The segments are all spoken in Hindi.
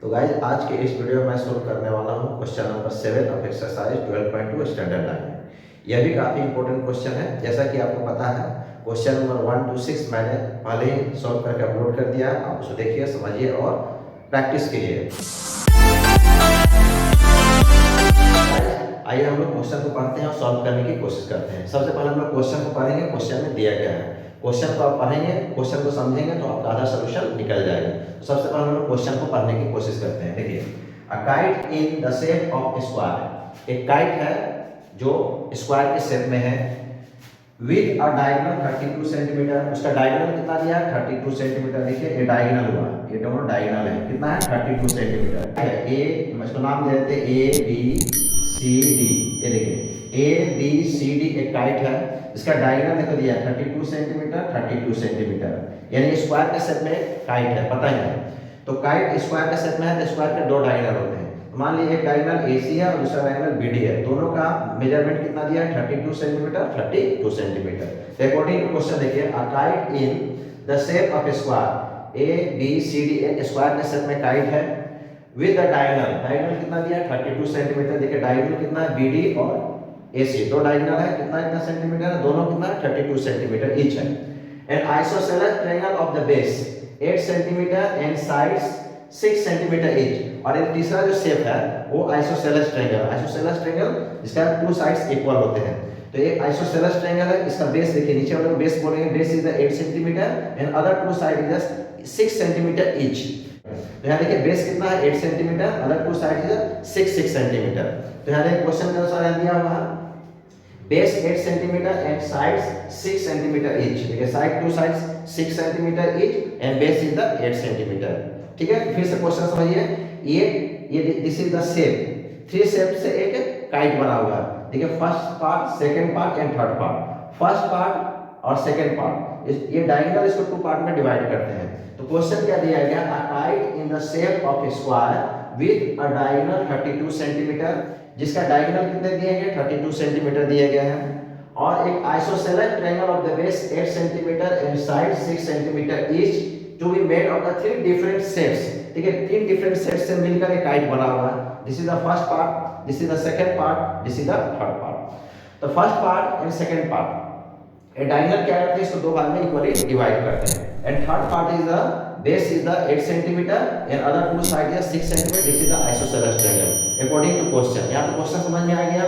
तो गाइज आज के इस वीडियो में मैं सोल्व करने वाला हूँ question number 7 of exercise 12.2 standard line. यह भी काफ़ी इंपॉर्टेंट क्वेश्चन है। जैसा कि आपको पता है क्वेश्चन नंबर 1 to 6 मैंने पहले ही सॉल्व करके अपलोड कर दिया है। आप उसे देखिए, समझिए और प्रैक्टिस कीजिए। आइए हम लोग क्वेश्चन को पढ़ते हैं और सॉल्व करने की कोशिश करते हैं। सबसे पहले हम लोग क्वेश्चन को पढ़ेंगे। क्वेश्चन में दिया गया है, क्वेश्चन को आप पढ़ेंगे, क्वेश्चन को समझेंगे तो आपका आधा सोल्यूशन निकल जाएगा। तो सबसे पहले हम लोग क्वेश्चन को पढ़ने की कोशिश करते हैं। देखिए, a kite in the shape of square. एक काइट है जो स्क्वायर के शेप में है विद अ डायगोनल 32 सेंटीमीटर। उसका डायगोनल कितना दिया है? 32 सेंटीमीटर। देखिए ये डायगोनल हुआ, ये दोनों डायगोनल है। कितना है? 32 सेंटीमीटर है। ए इसको नाम दे देते हैं ए बी सी डी। ये देखिए ए बी सी डी एक काइट है। इसका डायगोनल देखो दिया है 32 सेंटीमीटर 32 सेंटीमीटर, यानी स्क्वायर के शेप में काइट है, पता ही है। तो काइट स्क्वायर के शेप में है तो स्क्वायर के दो डायगोनल होते हैं। मान लीजिए एक डायगोनल एसी है और दूसरा डायगोनल बीडी है। दोनों का मेजरमेंट कितना दिया है? 32 सेंटीमीटर 32 सेंटीमीटर। तो अकॉर्डिंग टू क्वेश्चन देखिए, a kite in the shape of square A B C D, एक स्क्वायर के शेप में काइट है विद द डायगोनल। डायगोनल कितना दिया है? 32 सेंटीमीटर। देखिए डायगोनल कितना है? बीडी और एसी दो डायगोनल है। कितना कितना सेंटीमीटर है? दोनों कितना है? 32 सेंटीमीटर ईच है। And isosceles triangle of the base 8 centimetre and sides 6 centimetre each. और एक तीसरा जो शेप है वो आइसोसेलेस ट्रायंगल। आइसोसेलेस ट्रायंगल जिसका टू साइड्स इक्वल होते हैं। तो ये आइसोसेलेस ट्रायंगल है। इसका बेस देखिए, नीचे वाले को बेस बोलेंगे। Base is the 8 centimetre and other two side is 6 centimetre each. तो यहाँ देखिए बेस कितना है? 8 centimetre, other two side is 6 centimetre. तो यहाँ देखिए क्वेश्चन के अनुसार दिया हुआ है base 8 centimetre and sides 6 centimetre each. देखिए side two sides 6 centimetre each and base is the 8 centimetre. ठीक है, फिर से क्वेश्चन समझिए। ये this is the shape, three shape से एक काइट बना हुआ है। देखिए first part, second part and third part. First part और सेकंड पार्ट ये डायगोनल इसको टू पार्ट में डिवाइड करते हैं। तो क्वेश्चन क्या दिया गया? अ kite in the shape of square with a diagonal 32 centimetre, जिसका डायगोनल कितने दिए गए? 32 सेंटीमीटर दिए गए हैं। और एक isosceles triangle of the base 8 centimetre and side 6 centimetre each to be made of the three different sets. ठीक है, तीन डिफरेंट सेट्स से मिलकर एक काइट बना हुआ है। This is the first part, this is the second part, this is the third part. तो first part and second part a diagonal क्या करते हैं? इसको दो भाग में इक्वली डिवाइड करते हैं। And third part is the base is the 8 centimetre and other two side is 6 centimetre. This is the isosceles triangle according to question. यहां पे क्वेश्चन समझ में आ गया।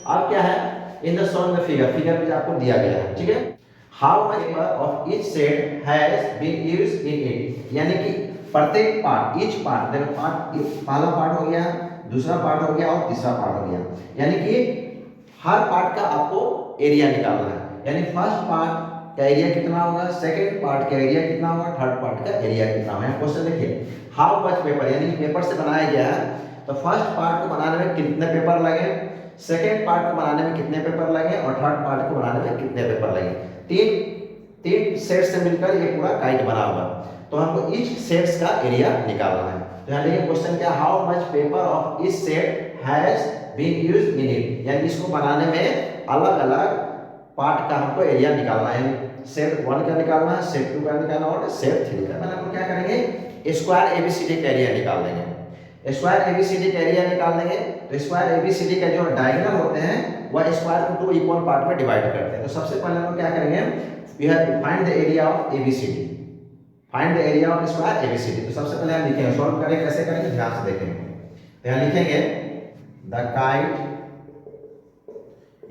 अब क्या है? In the shown the figure में आपको दिया गया है। ठीक है, how much of each set has been used in it, यानी कि प्रत्येक पार्ट, ईच पार्ट, देखो पार्ट, पहला पार्ट हो गया, दूसरा पार्ट हो गया और तीसरा पार्ट हो गया। यानी कि हर पार्ट का आपको एरिया निकालना है। यानी फर्स्ट पार्ट का एरिया कितना होगा, सेकंड पार्ट का एरिया कितना होगा, थर्ड पार्ट का एरिया कितना होगा। क्वेश्चन देखिए, हाउ मच पेपर, यानी पेपर से बनाया गया है। तो फर्स्ट पार्ट को बनाने में कितने पेपर लगे, सेकंड पार्ट को बनाने में कितने पेपर लगे और थर्ड पार्ट को बनाने में कितने पेपर लगे। तीन सेट से मिलकर ये पूरा काइट बना हुआ। तो हमको ईच सेट्स का एरिया निकालना है। तो यहाँ देखिए क्वेश्चन क्या, how much paper of each set has been used in it, यानी इसको बनाने में अलग अलग पार्ट का हमको एरिया निकालना है। सेट 1 का निकालना है, सेट 2 का निकालना और सेट 3 का। मतलब हम क्या करेंगे? स्क्वायर एबीसीडी का एरिया निकाल देंगे। स्क्वायर एबीसीडी का एरिया निकाल देंगे। तो स्क्वायर एबीसीडी का जो डायगोनल होते हैं वह स्क्वायर को टू इक्वल पार्ट में डिवाइड करते हैं। तो सबसे पहले हम क्या करेंगे? We have to find the area of ABCD, find the area of square ABCD. तो सबसे पहले हम लिखेंगे, सॉल्व करें कैसे करेंगे ध्यान से देखेंगे। तो यहाँ लिखेंगे the kite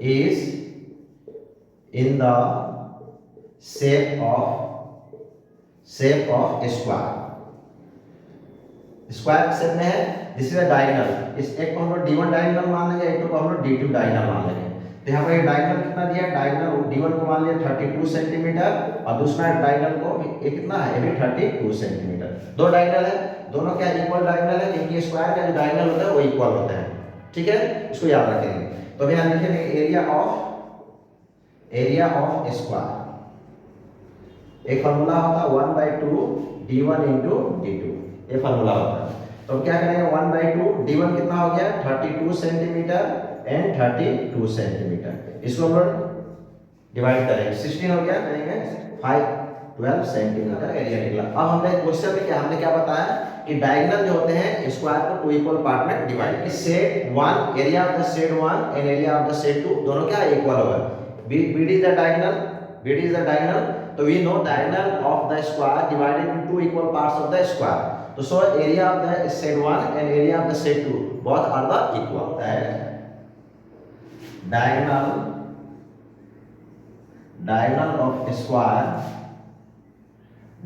is in the shape of square shape में है। This is a diagonal. इस एक को हम लोग D1 डायगोनल मान लेंगे, एक को हम लोग D2 डायगोनल मान लेंगे। तो यहाँ पर डायगोनल कितना दिया? डायगोनल D1 को मान लिया 32 सेंटीमीटर और दूसरा डायगोनल को ये कितना है? ये भी 32 सेंटीमीटर। दो डायगोनल है, दोनों क्या इक्वल डायगोनल है, क्योंकि स्क्वायर का जो डायगोनल होता है वो इक्वल होता है। ठीक है, इसको याद रखेंगे। तो अभी यहाँ लिखेंगे एरिया ऑफ स्क्वायर। एक फार्मूला होता है 1/2 D1 into D2, ये फार्मूला होता है। तो क्या करेंगे? 1/2 D1 कितना हो गया? 32 सेंटीमीटर एंड 32 सेंटीमीटर। इसको हम लोग डिवाइड करेंगे, 16 हो गया, करेंगे 12 सेंटीमीटर एरिया निकला। अब हमने क्वेश्चन में क्या बताया कि डायगोनल जो होते हैं स्क्वायर को टू इक्वल पार्ट में डिवाइड, कि set 1 area of the set 1 and area of the set 2 दोनों क्या इक्वल होगा। BD is the diagonal, BD is the diagonal, तो we know diagonal of the square divided into two equal parts of the square, तो so area of the set 1 and area of the set 2 both are the equal. Diagonal of square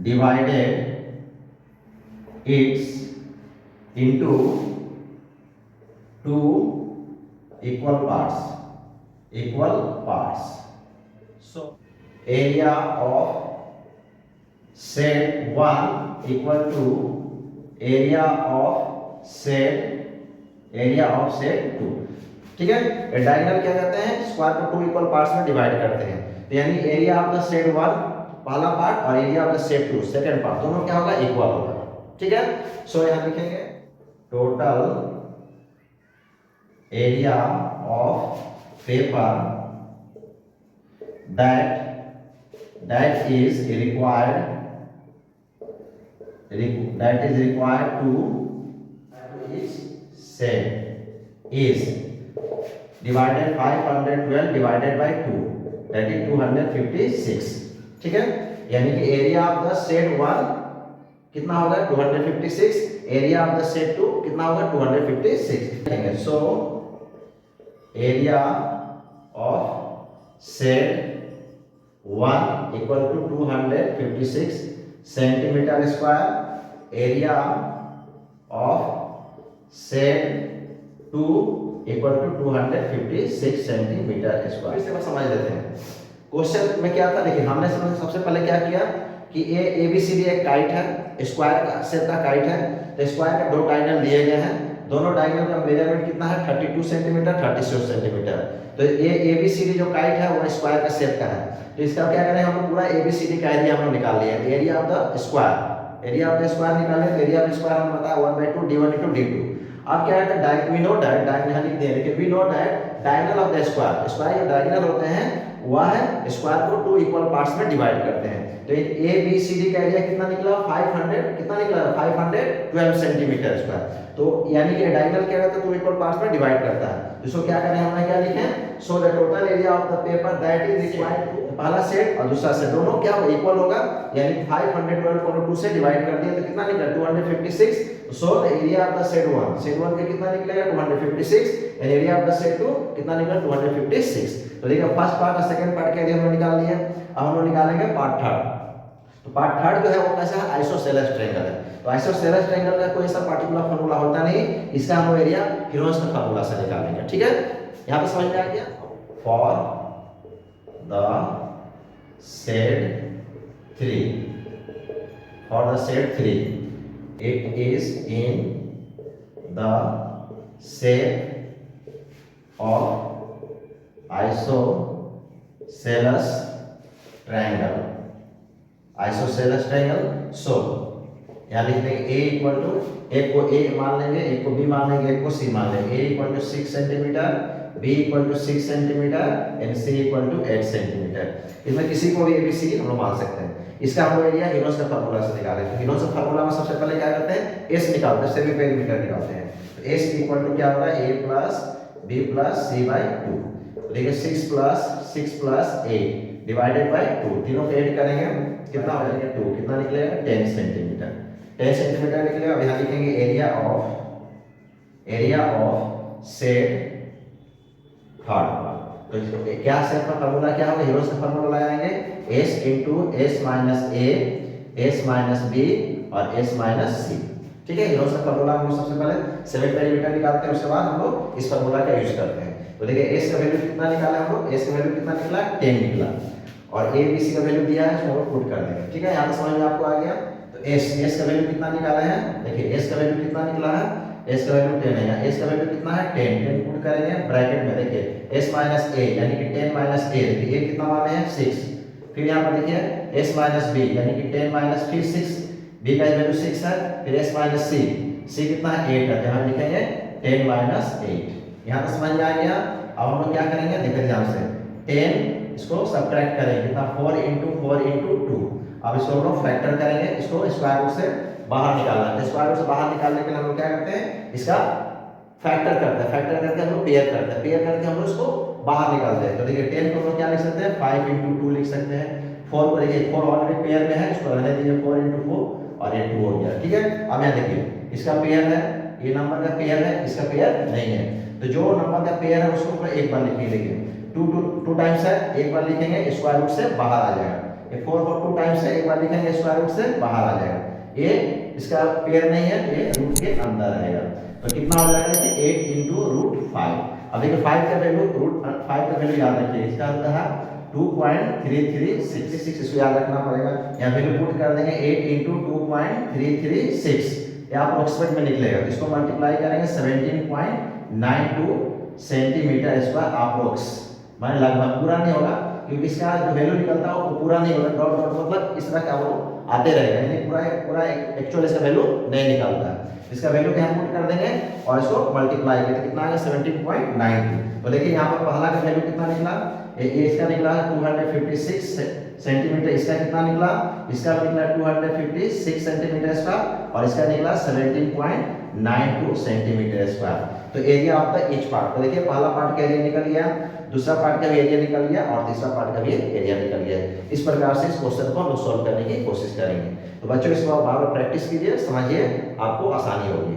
divided its into two equal parts. So area of set 1 equal to area of set 2। ठीक है, डायगोनल क्या करते हैं, स्क्वायर को टू इक्वल पार्ट्स में डिवाइड करते हैं, तो यानी एरिया ऑफ द सेट 1 पहला पार्ट और area of the set 2 second part दोनों क्या होगा, इक्वल होगा। ठीक है, सो यहां लिखेंगे total area of paper that is required to इस set is divided 512 divided by 2 that is 256। ठीक है, यानी कि एरिया ऑफ द सेट 1 कितना होगा 256, एरिया ऑफ द सेट 2 कितना होगा 256। So area of set 1 equal to 256 centimetre square, area of set 2 equal to 256 centimetre square. इसे समझ लेते हैं क्वेश्चन में क्या था। देखिए हमने सबसे पहले क्या किया कि ABCD एक काइट है, स्क्वायर का शेप का काइट है, तो स्क्वायर का दो डायगोनल दिए गए हैं, दोनों डायगोनल का मेजरमेंट कितना है 32 सेंटीमीटर 36 सेंटीमीटर, तो ये ABCD जो काइट है वो स्क्वायर का शेप का है, तो इसका क्या करें हम पूरा ABCD का एरिया हम लोग निकाल लिया, area of the square, area of the square निकाले, तो एरिया ऑफ द स्क्वायर हमें पता है 1/2 d1 into d2। अब क्या है वी नो दैट डायगोनल लिख दें, लेकिन we know that diagonal of the square, square जो डायगोनल होते हैं वह है स्क्वायर को टू इक्वल पार्ट्स में डिवाइड करते हैं, तो ABCD का एरिया कितना निकला 500 कितना निकला 512 सेंटीमीटर स्क्वायर, तो यानी कि डायगोनल क्या करता है टू इक्वल पार्ट्स में डिवाइड करता है, इसको क्या करें हमने क्या लिखे, so the total area of the paper that is required, पहला सेट और दूसरा सेट दोनों क्या होगा इक्वल होगा, यानी 512 को 2 से डिवाइड कर दिया तो कितना निकला 256, so the area of the set 1 के कितना निकलेगा 256 and area of the set 2 कितना निकला 256। तो देखिए फर्स्ट पार्ट और सेकंड पार्ट का एरिया हमने निकाल लिया, अब हम लोग निकालेंगे पार्ट थर्ड। तो पार्ट थर्ड जो है वो कैसा है आइसोसेलेस ट्रायंगल है, तो आइसोसेलेस ट्रायंगल का कोई ऐसा पर्टिकुलर फार्मूला होता नहीं, इसका हम लोग एरिया हीरोस का फार्मूला से निकालेंगे। ठीक है, यहां पे समझ में आ गया, for the set 3 for the set 3 it is in the shape of isosceles triangle, isosceles triangle. So यहां लिख देंगे a इक्वल टू, एक को a मान लेंगे, एक को b मान लेंगे, एक को c मान लेंगे, a equal to 6 centimetre, b equal to 6 centimetre and c equal to 8 centimetre. इसमें किसी को भी ABCD हम लोग मान सकते हैं। इसका हम लोग एरिया हीरोस का फार्मूला से निकालें, तो हीरोस का फार्मूला में सबसे पहले क्या करते हैं s निकालते हैं, सेमी पेरीमीटर निकालते हैं, तो s इक्वल टू क्या होगा a plus b plus c by 2, देखिए 6 प्लस 8 डिवाइडेड बाय 2, तीनों को ऐड करेंगे कितना हो जाएगा 2, कितना निकलेगा 10 सेंटीमीटर, 10 सेंटीमीटर निकलेगा। अब यहाँ लिखेंगे एरिया ऑफ सेट थर्ड, तो क्या सेट का फार्मूला क्या होगा, हीरोस का फार्मूला लगाएंगे s into s minus a, s minus b और s minus c। ठीक है, हीरोस का फार्मूला हम लोग सबसे पहले सेमी पेरीमीटर निकालते हैं, उसके बाद हम लोग इस फार्मूला का यूज करते हैं। तो देखिए s का वैल्यू कितना निकाला हम लोग, s का वैल्यू कितना निकला 10 निकला, और a b c का वैल्यू दिया है इसको पुट कर देंगे। ठीक है, यहां पे समझ में आपको आ गया। तो s का वैल्यू कितना निकाला है, देखिए s का वैल्यू कितना निकला है, s का वैल्यू 10 है, यहाँ s का वैल्यू कितना है 10 पुट करेंगे ब्रैकेट में, देखिए s माइनस a यानी कि 10 माइनस a, देखिए a कितना माने हैं 6, फिर यहाँ पर देखिए s माइनस b यानी कि 10 माइनस फिर 6, b का वैल्यू 6 है, फिर s माइनस c कितना है 8 है, यहाँ लिखेंगे 10 माइनस 8। यहाँ तक समझ में आ गया। अब हम लोग क्या करेंगे, देखिए ध्यान से 10 इसको सब्ट्रैक्ट करेंगे कितना 4 into 2, अब इसको हम लोग फैक्टर करेंगे, इसको स्क्वायर रूट से बाहर निकालना है। स्क्वायर रूट से बाहर निकालने के लिए हम लोग क्या करते हैं, इसका फैक्टर करते हैं, फैक्टर करके हम लोग पेयर करते हैं, पेयर करके हम लोग इसको बाहर निकालते हैं। तो देखिए 10 को हम लोग क्या लिख सकते हैं, 5 × 2 लिख सकते हैं। 4 को देखिए 4 ऑलरेडी पेयर में है, इसको रहने दीजिए 4 × 4 और ये 2 हो गया। ठीक है, अब यहाँ देखिए इसका पेयर है, ये नंबर का पेयर है, इसका पेयर नहीं है। तो जो नंबर का पेयर है उसको हम एक बार लिखेंगे। देखिए 2 टाइम्स है, एक बार लिखेंगे स्क्वायर रूट से बाहर आ जाएगा। ये 4 को 2 टाइम्स है, एक बार लिखेंगे स्क्वायर रूट से बाहर आ जाएगा। ये इसका पेयर नहीं है, ये रूट के अंदर रहेगा। तो कितना हो जाएगा कि 8 × √5। अब देखिए 5 का वैल्यू √5 का वैल्यू याद रखिए, इसका होता है 2.336, इसको याद रखना पड़ेगा। यहाँ वैल्यू पुट कर देंगे 8 × 2.336, ये अप्रोक्सीमेट में निकलेगा। इसको मल्टीप्लाई करेंगे 17.92 सेंटीमीटर स्क्वायर अप्रोक्स, माने लगभग, पूरा नहीं होगा क्योंकि इसका जो वैल्यू निकलता है वो पूरा नहीं होगा। डॉट डॉट मतलब इस तरह का वो आते रहेगा, यानी पूरा एक्चुअल इसका वैल्यू नहीं निकलता है। इसका वैल्यू क्या पुट कर देंगे और इसको मल्टीप्लाई करें तो कितना आएगा 17.92। तो देखिए यहाँ पर पहला का वैल्यू कितना निकला, ये इसका निकला है 256 सेंटीमीटर, इसका कितना निकला, इसका निकला 256 सेंटीमीटर स्क्वायर और इसका निकला 17.92 सेंटीमीटर स्क्वायर। तो area of the each part, तो देखिए पहला पार्ट का एरिया निकल गया, दूसरा पार्ट का भी एरिया निकल गया और तीसरा पार्ट का भी एरिया निकल गया। इस प्रकार से इस क्वेश्चन को हम सॉल्व करने की कोशिश करेंगे। तो बच्चों इसको बार बार प्रैक्टिस कीजिए, समझिए, आपको आसानी होगी।